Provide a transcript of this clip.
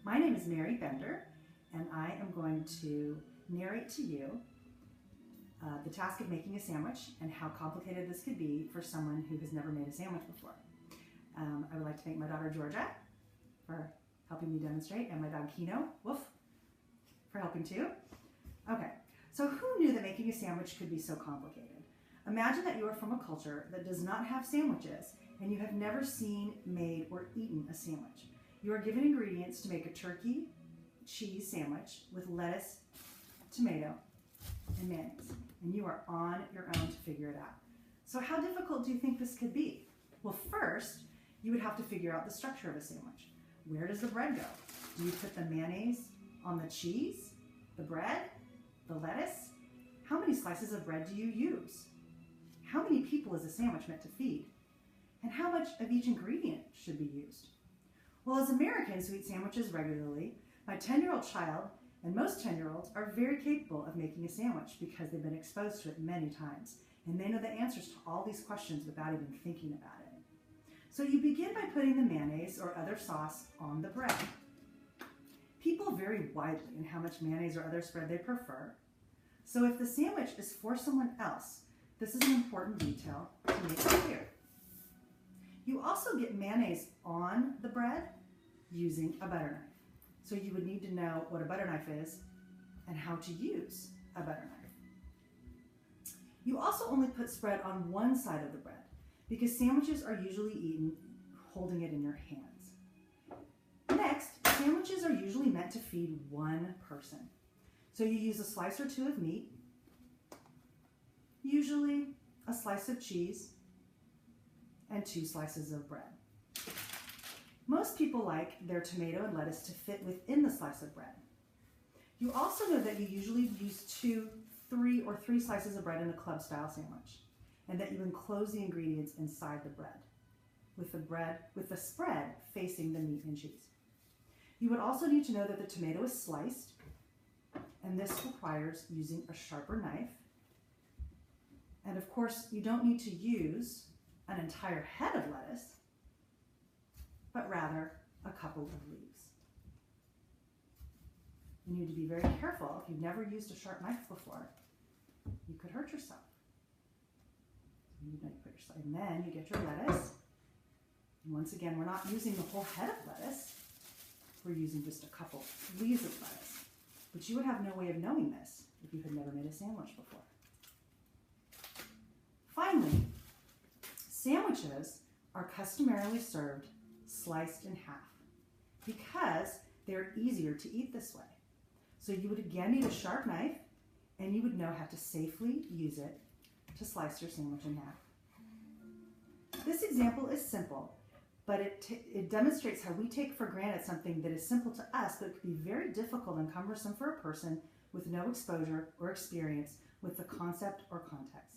My name is Mary Bender, and I am going to narrate to you the task of making a sandwich and how complicated this could be for someone who has never made a sandwich before. I would like to thank my daughter Georgia for helping me demonstrate, and my dog Kino, woof, for helping too. Okay, so who knew that making a sandwich could be so complicated? Imagine that you are from a culture that does not have sandwiches and you have never seen, made, or eaten a sandwich. You are given ingredients to make a turkey cheese sandwich with lettuce, tomato, and mayonnaise, and you are on your own to figure it out. So how difficult do you think this could be? Well, first, you would have to figure out the structure of a sandwich. Where does the bread go? Do you put the mayonnaise on the cheese, the bread, the lettuce? How many slices of bread do you use? How many people is a sandwich meant to feed? And how much of each ingredient should be used? Well, as Americans who eat sandwiches regularly, my 10-year-old child and most 10-year-olds are very capable of making a sandwich because they've been exposed to it many times, and they know the answers to all these questions without even thinking about it. So you begin by putting the mayonnaise or other sauce on the bread. People vary widely in how much mayonnaise or other spread they prefer. So if the sandwich is for someone else, this is an important detail to make clear. You also get mayonnaise on the bread using a butter knife. So you would need to know what a butter knife is and how to use a butter knife. You also only put spread on one side of the bread because sandwiches are usually eaten holding it in your hands. Next, sandwiches are usually meant to feed one person. So you use a slice or two of meat, usually a slice of cheese, and 2 slices of bread. Most people like their tomato and lettuce to fit within the slice of bread. You also know that you usually use 2, 3, or 3 slices of bread in a club-style sandwich, and that you enclose the ingredients inside the bread, with the spread facing the meat and cheese. You would also need to know that the tomato is sliced, and this requires using a sharper knife. And of course, you don't need to use an entire head of lettuce, but rather a couple of leaves. You need to be very careful. If you've never used a sharp knife before, you could hurt yourself. And then you get your lettuce. And once again, we're not using the whole head of lettuce. We're using just a couple leaves of lettuce. But you would have no way of knowing this if you had never made a sandwich before. Finally, sandwiches are customarily served sliced in half because they're easier to eat this way. So you would again need a sharp knife, and you would know how to safely use it to slice your sandwich in half. This example is simple, but it demonstrates how we take for granted something that is simple to us but could be very difficult and cumbersome for a person with no exposure or experience with the concept or context.